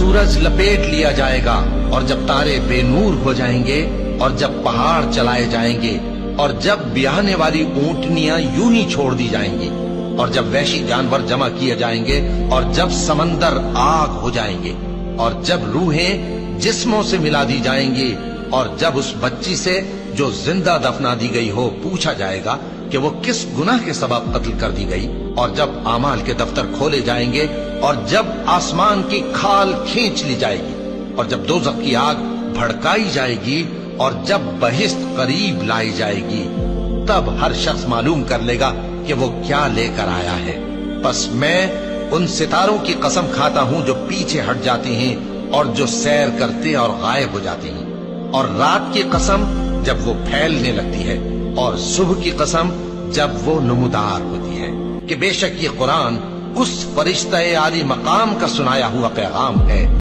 सूरज लपेट लिया जाएगा और जब तारे बेनूर हो जाएंगे और जब पहाड़ चलाए जाएंगे और जब ब्याहने वाली ऊंटनियां यूं ही छोड़ दी जाएंगी और जब वैशी जानवर जमा किए जाएंगे और जब समंदर आग हो जाएंगे और जब रूहें जिस्मों से मिला दी जाएंगी और जब उस बच्ची से जो जिंदा दफना दी गई हो पूछा जाएगा कि वो किस गुनाह के सबब कत्ल कर दी गई और जब आमाल के दफ्तर खोले जाएंगे और जब आसमान की खाल खींच ली जाएगी और जब दोज़ख की आग भड़काई जाएगी और जब बहिश्त करीब लाई जाएगी, तब हर शख्स मालूम कर लेगा कि वो क्या लेकर आया है। बस मैं उन सितारों की कसम खाता हूं जो पीछे हट जाती हैं और जो सैर करते और गायब हो जाती हैं, और रात की कसम जब वो फैलने लगती है और सुबह की कसम जब वो नमूदार होती है कि बेशक ये कुरान उस फरिश्ते आली मकाम का सुनाया हुआ पैगाम है